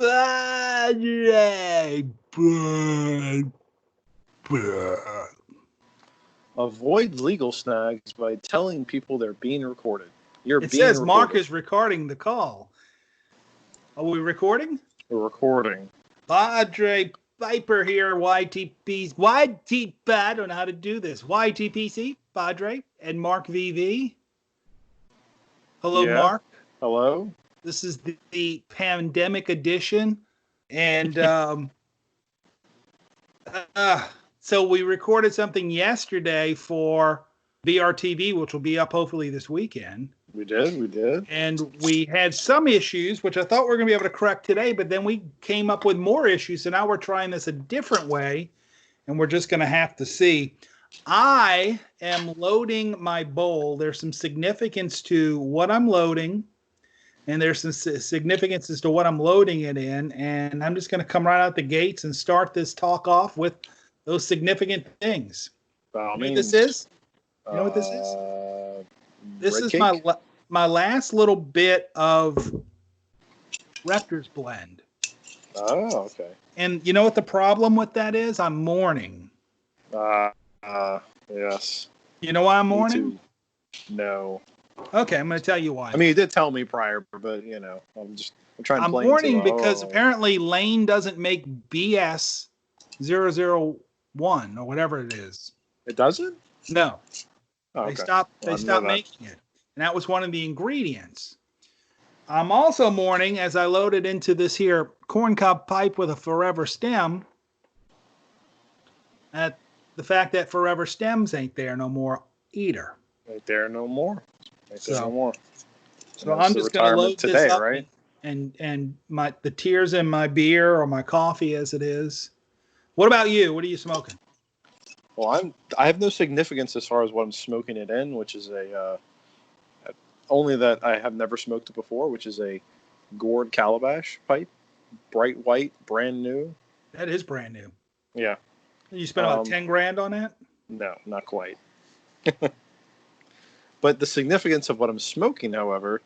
Padre. Avoid legal snags by telling people they're being recorded. It says Mark is recording the call. Are we recording? We're recording. Padre Viper here, YTPC. I don't know how to do this. YTPC, Padre, and Mark VV. Hello, yeah. Mark. Hello. This is the pandemic edition. And so we recorded something yesterday for VRTV, which will be up hopefully this weekend. We did. And we had some issues, which I thought we were going to be able to correct today, but then we came up with more issues. So now we're trying this a different way, and we're just going to have to see. I am loading my bowl. There's some significance to what I'm loading, and there's some significance as to what I'm loading it in. And I'm just going to come right out the gates and start this talk off with those significant things. You know what this is? You know what this is? This is my last little bit of Rector's Blend. Oh, okay. And you know what the problem with that is? I'm mourning. Yes. You know why I'm mourning? No. Okay, I'm going to tell you why. I mean, you did tell me prior, but I'm trying to play. I'm mourning because apparently Lane doesn't make BS 001 or whatever it is. It doesn't? No. Oh, okay. They stopped making it. And that was one of the ingredients. I'm also mourning as I loaded into this here corncob pipe with a forever stem at the fact that forever stems ain't there no more either. Ain't there no more. So I'm just going to load today, this up, right? And the tears in my beer or my coffee as it is. What about you? What are you smoking? Well, I have no significance as far as what I'm smoking it in, which is only that I have never smoked it before, which is a gourd calabash pipe, bright white, brand new. That is brand new. Yeah. You spent about $10,000 on that? No, not quite. But the significance of what I'm smoking, however,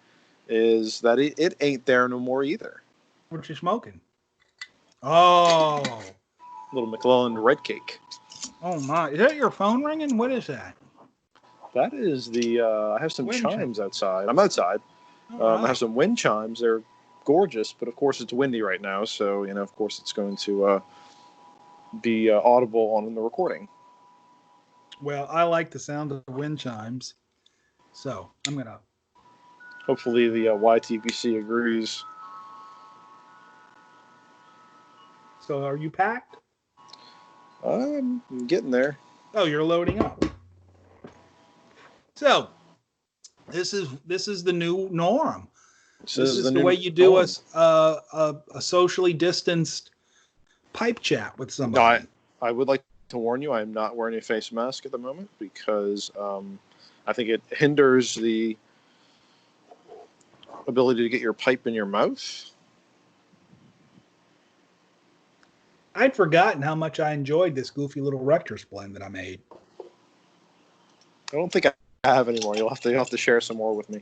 is that it ain't there no more either. What you smoking? Oh. Little McClellan red cake. Oh my! Is that your phone ringing? What is that? That is I have some chimes outside. I'm outside. Right. I have some wind chimes. They're gorgeous, but of course it's windy right now, so of course it's going to be audible on the recording. Well, I like the sound of the wind chimes, so I'm gonna. Hopefully the YTPC agrees. So, are you packed? I'm getting there. Oh, you're loading up. So, this is the new norm. This is the way you do a socially distanced pipe chat with somebody. No, I would like to warn you, I am not wearing a face mask at the moment because I think it hinders the ability to get your pipe in your mouth. I'd forgotten how much I enjoyed this goofy little Rector's Blend that I made. I don't think I have any more. You'll have to share some more with me.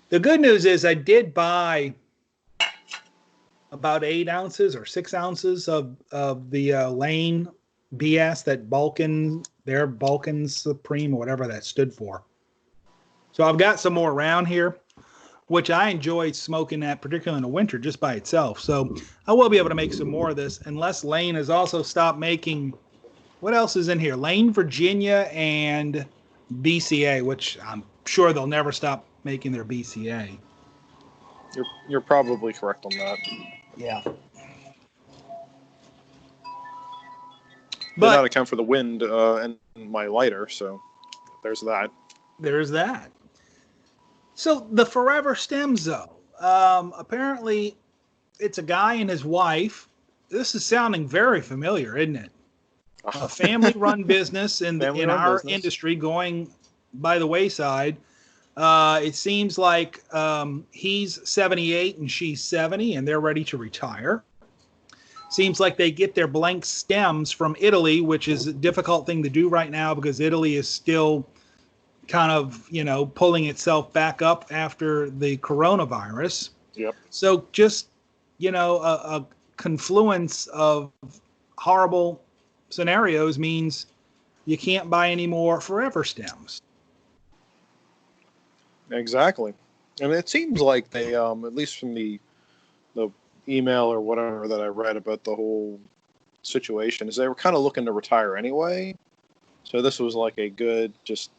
The good news is I did buy about 8 ounces or 6 ounces of the Lane BS, that Balkan Supreme or whatever that stood for. So I've got some more around here, which I enjoy smoking that, particularly in the winter, just by itself. So I will be able to make some more of this, unless Lane has also stopped making. What else is in here? Lane, Virginia, and BCA, which I'm sure they'll never stop making their BCA. You're probably correct on that. Yeah. But not account for the wind and my lighter, so there's that. There's that. So the forever stems, though, apparently it's a guy and his wife. This is sounding very familiar, isn't it? A family-run business in our industry going by the wayside. It seems like he's 78 and she's 70, and they're ready to retire. Seems like they get their blank stems from Italy, which is a difficult thing to do right now because Italy is still kind of, pulling itself back up after the coronavirus. Yep. So just a confluence of horrible scenarios means you can't buy any more forever stems. Exactly. And it seems like they, at least from the email or whatever that I read about the whole situation, is they were kind of looking to retire anyway. So this was like a good just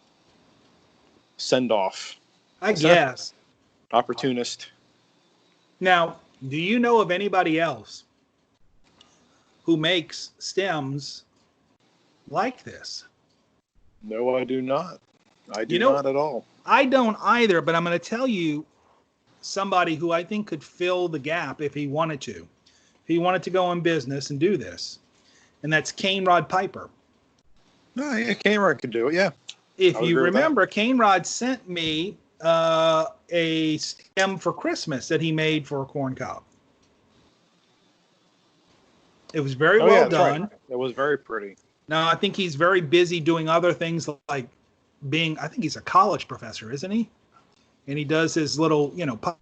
send off. I guess. Opportunist. Now, do you know of anybody else who makes stems like this? No, I do not. I do not at all. I don't either, but I'm going to tell you somebody who I think could fill the gap if he wanted to. If he wanted to go in business and do this. And that's Cane Rod Piper. Oh, yeah, Cane Rod could do it, yeah. If you remember, Cane Rod sent me a stem for Christmas that he made for a corn cob. It was very well done. Right. It was very pretty. Now, I think he's very busy doing other things like I think he's a college professor, isn't he? And he does his little,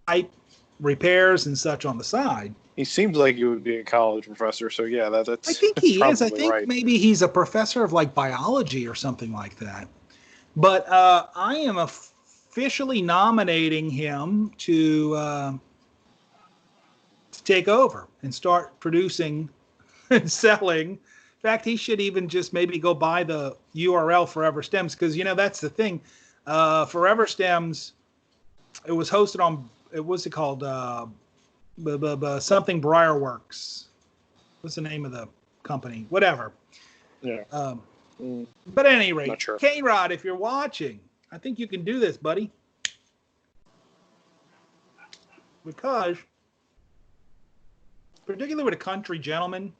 pipe repairs and such on the side. He seems like he would be a college professor, so yeah, that's. I think he is. I think right. Maybe he's a professor of like biology or something like that. But I am officially nominating him to take over and start producing and selling. In fact, he should even just maybe go buy the URL Forever Stems, because that's the thing. Forever Stems, it was hosted on what's it called? Something Briarworks. What's the name of the company? Whatever. Yeah. But at any rate, not sure. K-Rod, if you're watching, I think you can do this, buddy. Because, particularly with a country gentleman,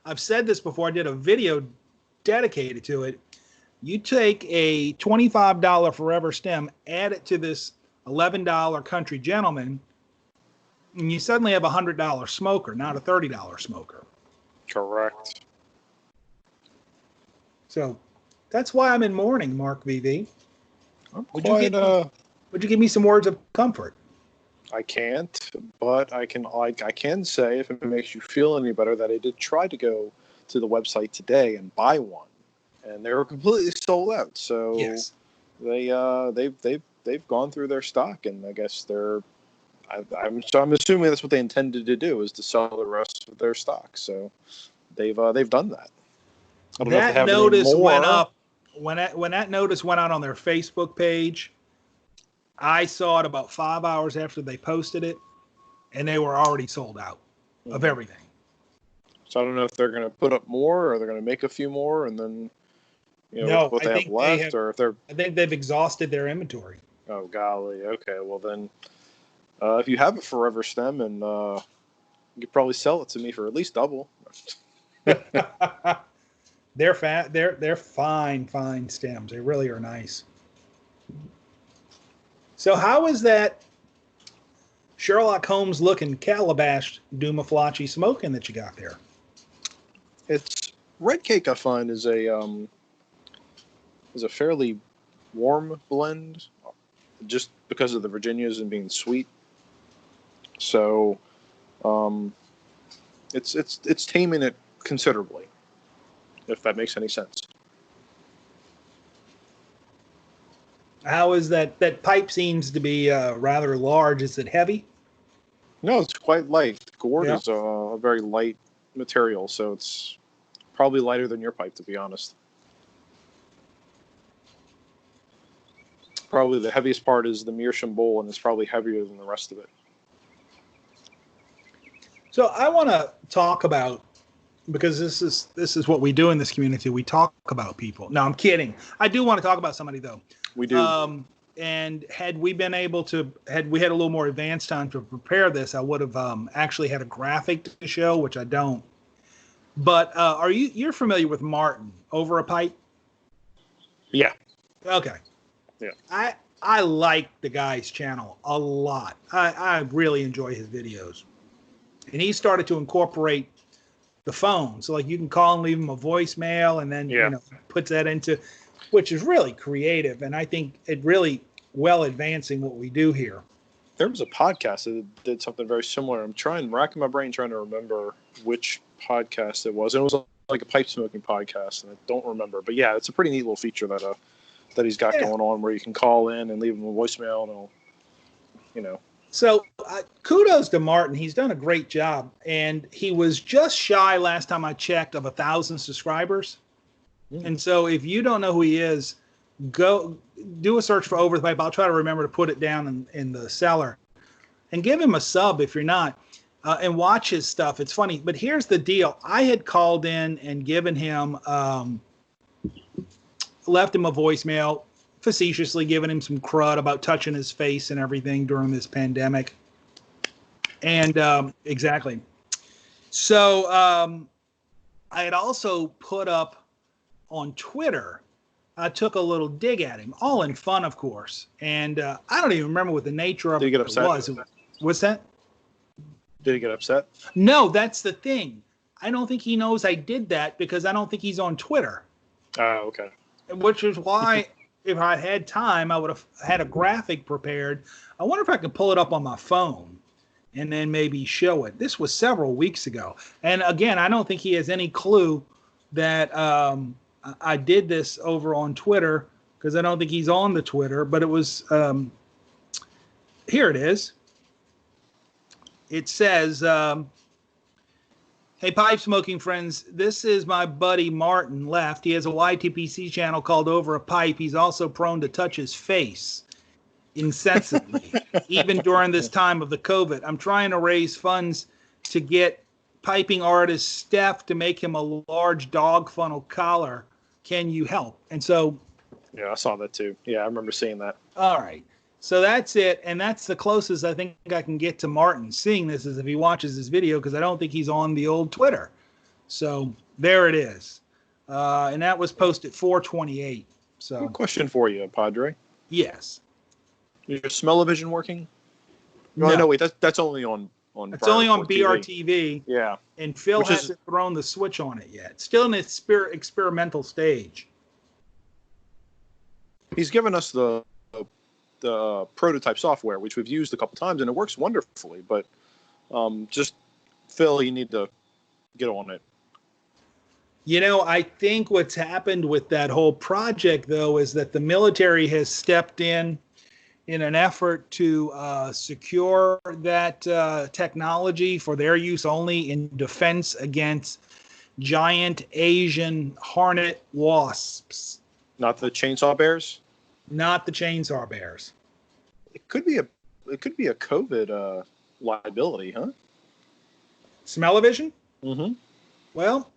I've said this before, I did a video dedicated to it. You take a $25 Forever stem, add it to this $11 country gentleman, and you suddenly have a $100 smoker, not a $30 smoker. Correct. So that's why I'm in mourning, Mark VV. Would you give me some words of comfort? I can't, but I can say, if it makes you feel any better, that I did try to go to the website today and buy one, and they were completely sold out. So yes. they've gone through their stock, and I guess I'm assuming that's what they intended to do, is to sell the rest of their stock. So they've done that. I don't know if they have notice any more. went up when that notice went out on their Facebook page. I saw it about 5 hours after they posted it, and they were already sold out of everything. So I don't know if they're going to put up more, or they're going to make a few more, and then what they have left, or if they're. I think they've exhausted their inventory. Oh golly! Okay, well then, if you have a Forever stem, and you could probably sell it to me for at least double. They're fat. They're fine stems. They really are nice. So how is that Sherlock Holmes looking calabash Dumaflachi smoking that you got there? It's red cake. I find is a fairly warm blend, just because of the Virginias and being sweet. So, it's taming it considerably, if that makes any sense. How is that? That pipe seems to be rather large. Is it heavy? No, it's quite light. Gourd is a very light material, so it's probably lighter than your pipe, to be honest. Probably the heaviest part is the meerschaum bowl, and it's probably heavier than the rest of it. So I want to talk about, because this is what we do in this community. We talk about people. No, I'm kidding. I do want to talk about somebody, though. We do. And had we had a little more advanced time to prepare this, I would have actually had a graphic to show, which I don't. But you're familiar with Martin Over a Pipe? Yeah. Okay. Yeah. I like the guy's channel a lot. I really enjoy his videos. And he started to incorporate the phone. So like you can call and leave him a voicemail, and then puts that into, which is really creative, and I think it really well advancing what we do here. There was a podcast that did something very similar. I'm racking my brain trying to remember which podcast it was. It was like a pipe smoking podcast, and I don't remember. But yeah, it's a pretty neat little feature that he's got going on, where you can call in and leave him a voicemail, and it'll, you know. So kudos to Martin. He's done a great job, and he was just shy last time I checked of 1,000 subscribers. And so if you don't know who he is, go do a search for Overthought. I'll try to remember to put it down in the cellar, and give him a sub if you're not, and watch his stuff. It's funny, but here's the deal. I had called in and given him, left him a voicemail, facetiously giving him some crud about touching his face and everything during this pandemic. And exactly. So I had also put up on Twitter, I took a little dig at him, all in fun, of course. And I don't even remember what the nature of it was. What's that? Did he get upset? No, that's the thing. I don't think he knows I did that because I don't think he's on Twitter. Oh, okay. Which is why, if I had time, I would have had a graphic prepared. I wonder if I could pull it up on my phone and then maybe show it. This was several weeks ago. And again, I don't think he has any clue that I did this over on Twitter, because I don't think he's on the Twitter, but it was, here it is. It says, hey, pipe smoking friends, this is my buddy Martin Left. He has a YTPC channel called Over a Pipe. He's also prone to touch his face incessantly, even during this time of the COVID. I'm trying to raise funds to get piping artist Steph to make him a large dog funnel collar. Can you help? And so, yeah, I saw that too. Yeah, I remember seeing that. All right. So that's it. And that's the closest I think I can get to Martin seeing this, is if he watches this video, because I don't think he's on the old Twitter. So there it is. And that was posted 4/28. So good question for you, Padre. Yes. Is your smell-o-vision working? No, no, wait, that's only on it's only on BRTV. Yeah. And Phil hasn't thrown the switch on it yet. Still in its experimental stage. He's given us the prototype software, which we've used a couple times, and it works wonderfully. But just, Phil, you need to get on it. You know, I think what's happened with that whole project, though, is that the military has stepped in an effort to secure that technology for their use only in defense against giant Asian hornet wasps. Not the chainsaw bears? Not the chainsaw bears. It could be a COVID liability, huh? Smell-o-vision? Mm-hmm. Well,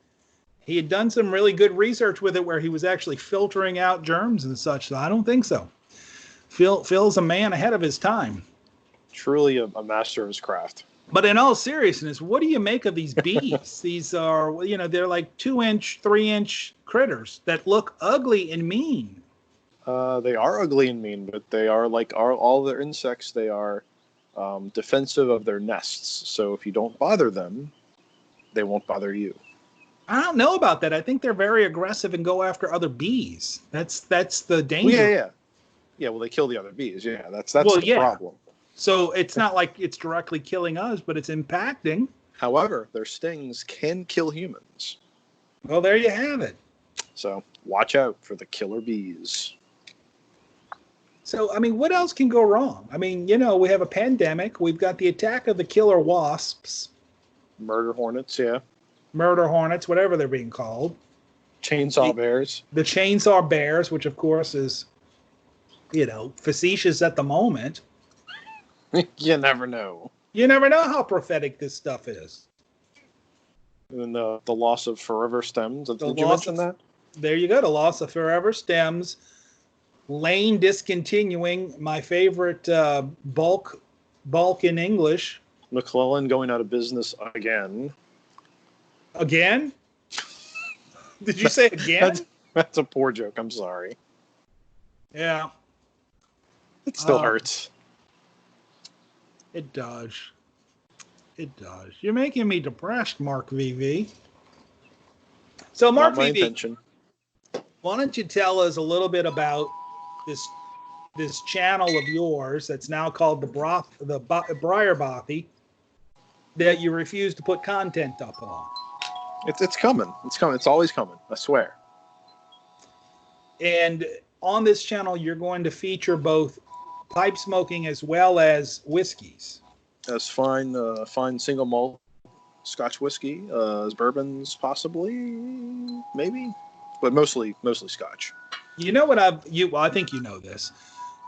he had done some really good research with it where he was actually filtering out germs and such, so I don't think so. Phil's a man ahead of his time. Truly a master of his craft. But in all seriousness, what do you make of these bees? These are, they're like 2-inch, 3-inch critters that look ugly and mean. They are ugly and mean, but they are like all their insects. They are defensive of their nests. So if you don't bother them, they won't bother you. I don't know about that. I think they're very aggressive and go after other bees. That's the danger. Well, yeah. Well, they kill the other bees. Yeah, that's the problem. So it's not like it's directly killing us, but it's impacting. However, their stings can kill humans. Well, there you have it. So watch out for the killer bees. So, I mean, what else can go wrong? I mean, we have a pandemic. We've got the attack of the killer wasps. Murder hornets, yeah. Murder hornets, whatever they're being called. Chainsaw bears. The chainsaw bears, which, of course, is, facetious at the moment. You never know. You never know how prophetic this stuff is. And the loss of forever stems. Did you mention that? There you go. The loss of forever stems. Lane discontinuing, my favorite bulk in English. McClellan going out of business again. Again? Did you say again? That's a poor joke. I'm sorry. Yeah. It still hurts. It does. It does. You're making me depressed, Mark VV. So, Mark VV, intention. Why don't you tell us a little bit about this this channel of yours that's now called the Broth, Briar Baffi, that you refuse to put content up on. It's coming. It's coming. It's always coming. I swear. And on this channel, you're going to feature both pipe smoking as well as whiskeys. As fine single malt Scotch whiskey, as bourbons possibly, maybe, but mostly Scotch. You know what I think you know this.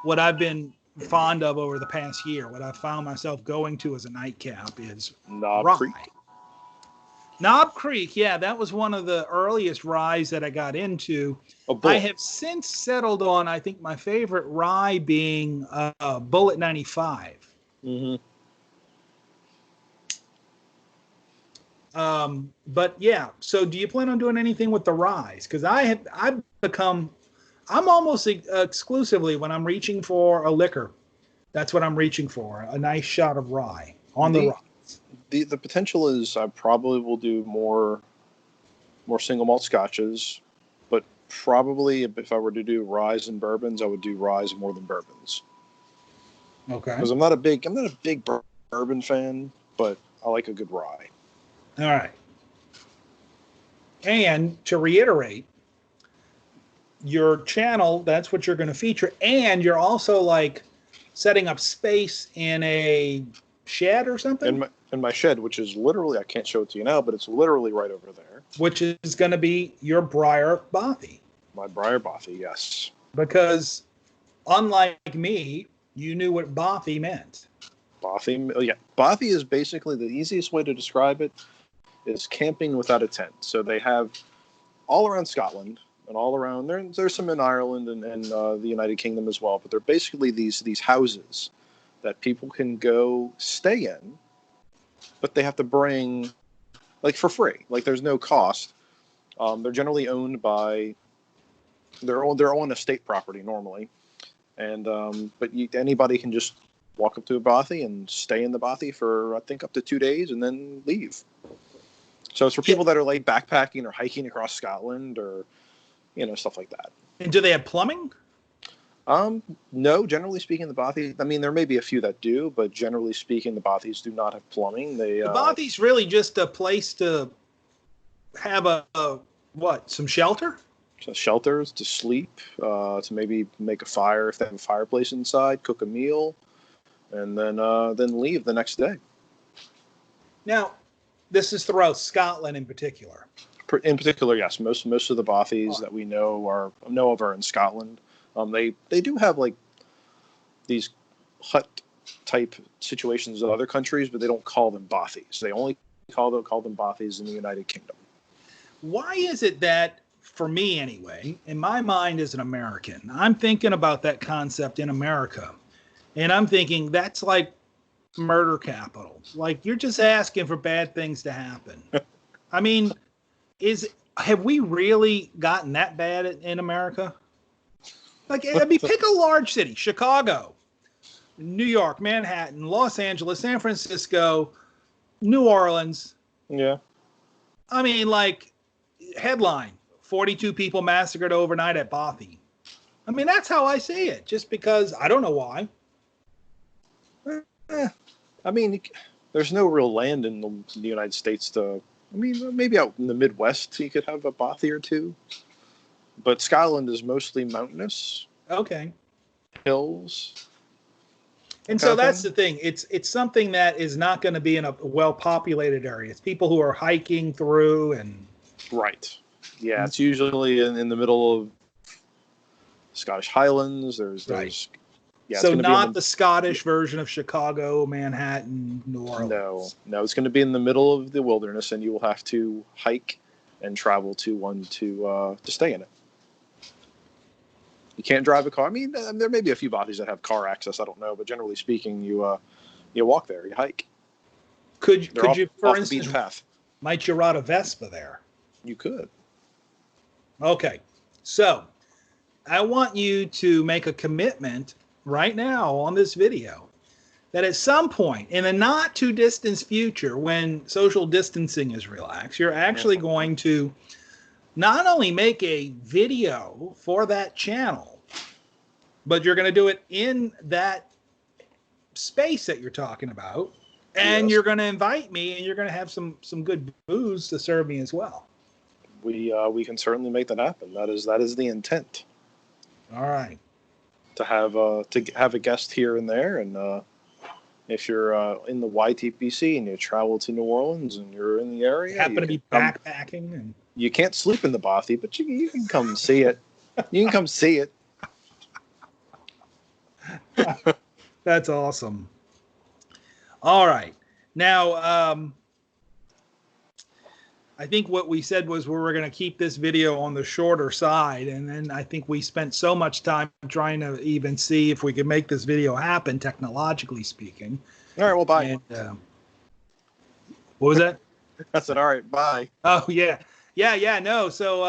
What I've been fond of over the past year, what I've found myself going to as a nightcap is Knob rye. Creek. Knob Creek, yeah, that was one of the earliest ryes that I got into. I have since settled on, I think my favorite rye being Bullet 95. Mm-hmm. But yeah, so do you plan on doing anything with the ryes? Because I'm almost exclusively, when I'm reaching for a liquor, that's what I'm reaching for, a nice shot of rye on the rye. The potential is I probably will do more single malt scotches, but probably if I were to do ryes and bourbons, I would do ryes more than bourbons. Okay. Because I'm not a big bourbon fan, but I like a good rye. All right. And to reiterate, your channel, that's what you're going to feature, and you're also like setting up space in a shed or something? In my shed, which is literally, I can't show it to you now, but it's literally right over there. Which is going to be your Briar Baffi. My Briar Baffi, yes. Because unlike me, you knew what Baffi meant. Baffi is basically, the easiest way to describe it is camping without a tent. So they have all around Scotland and all around, there's some in Ireland and the United Kingdom as well, but they're basically these houses that people can go stay in, but they have to bring, like, for free. Like, there's no cost. They're generally owned by, they're on estate property normally, and but anybody can just walk up to a Baffi and stay in the Baffi for, I think, up to 2 days and then leave. So it's for people that are like backpacking or hiking across Scotland or, stuff like that. And do they have plumbing? No, generally speaking, the Baffi, I mean, there may be a few that do, but generally speaking, the Bathis do not have plumbing. The Bathi's really just a place to have some shelter? Shelters, to sleep, to maybe make a fire if they have a fireplace inside, cook a meal, and then leave the next day. Now, this is throughout Scotland in particular. In particular, yes. Most of the Bathis that we know of are in Scotland. They do have like these hut type situations in other countries, but they don't call them Bathis. They only call them Bathis in the United Kingdom. Why is it that, for me anyway, in my mind as an American, I'm thinking about that concept in America, and I'm thinking that's like murder capital. Like, you're just asking for bad things to happen. I mean, have we really gotten that bad in America? Like, I mean, pick a large city: Chicago, New York, Manhattan, Los Angeles, San Francisco, New Orleans. Yeah. I mean, like, headline: 42 people massacred overnight at Baffi. I mean, that's how I see it. Just because I don't know why. I mean, there's no real land in the United States to. I mean, maybe out in the Midwest you could have a Baffi or two, but Scotland is mostly mountainous. Okay. Hills. And so that's the thing. It's something that is not going to be in a well-populated area. It's people who are hiking through and. Right. Yeah, it's usually in the middle of Scottish Highlands. There's yeah. So not the Scottish version of Chicago, Manhattan, New Orleans. No, it's going to be in the middle of the wilderness, and you will have to hike and travel to one to stay in it. You can't drive a car. I mean, there may be a few Bathis that have car access. I don't know, but generally speaking, you walk there, you hike. Could you, for instance, path. Might you ride a Vespa there? You could. Okay, so I want you to make a commitment right now on this video that at some point in the not too distant future, when social distancing is relaxed, you're actually going to not only make a video for that channel, but you're going to do it in that space that you're talking about, and you're going to invite me, and you're going to have some good booze to serve me as well. We can certainly make that happen. That is the intent. All right. To have a guest here and there, and if you're in the YTPC and you travel to New Orleans and you're in the area, you happen to be backpacking, and you can't sleep in the Baffi, but you can come see it. You can come see it. That's awesome. All right. Now, I think what we said was we were going to keep this video on the shorter side. And then I think we spent so much time trying to even see if we could make this video happen, technologically speaking. All right, well, bye. And, what was that? I said, all right, bye. Oh, yeah. Yeah, no. So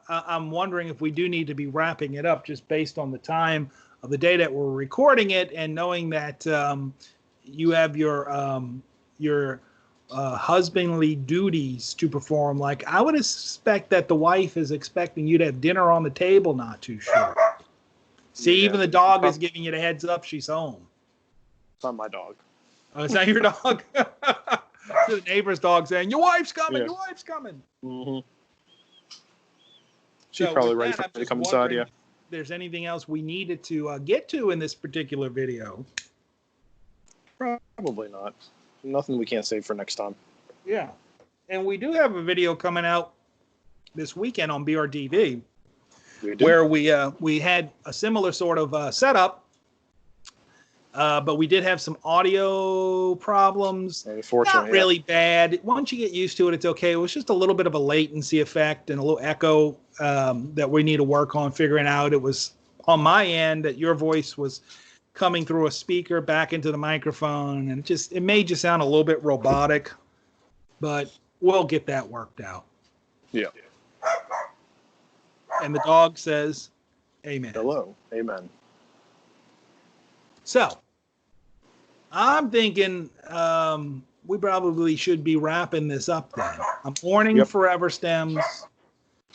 I'm wondering if we do need to be wrapping it up just based on the time of the day that we're recording it, and knowing that you have your husbandly duties to perform. Like, I would suspect that the wife is expecting you to have dinner on the table not too short. See, even the dog is giving you the heads up she's home. It's not my dog. Oh, it's not your dog? It's the neighbor's dog saying, your wife's coming, your wife's coming. Mm-hmm. She's probably ready for me to come inside, yeah. If there's anything else we needed to get to in this particular video. Probably not. Nothing we can't save for next time. Yeah. And we do have a video coming out this weekend on BRTV where we had a similar sort of setup, but we did have some audio problems. Unfortunately, not really bad. Once you get used to it, it's okay. It was just a little bit of a latency effect and a little echo that we need to work on figuring out. It was on my end that your voice was coming through a speaker back into the microphone, and it made you sound a little bit robotic, but we'll get that worked out. Yeah. And the dog says, amen. Hello. Amen. So I'm thinking we probably should be wrapping this up then. I'm mourning Forever Stems.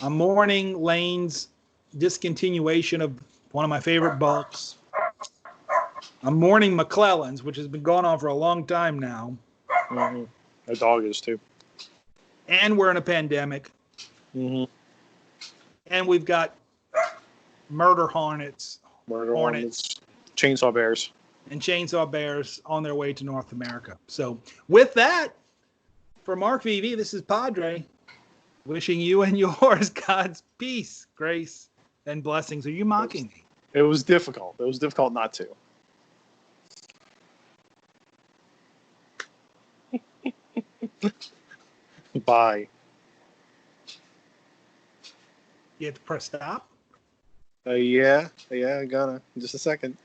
I'm mourning Lane's discontinuation of one of my favorite bulks. I'm mourning McClellan's, which has been going on for a long time now. Mm-hmm. The dog is too. And we're in a pandemic. Mm-hmm. And we've got murder hornets. Chainsaw bears. And chainsaw bears on their way to North America. So with that, for Mark VV, this is Padre, wishing you and yours God's peace, grace, and blessings. Are you mocking me? It was difficult. It was difficult not to. Bye. You have to press stop? Yeah, I gotta. In just a second.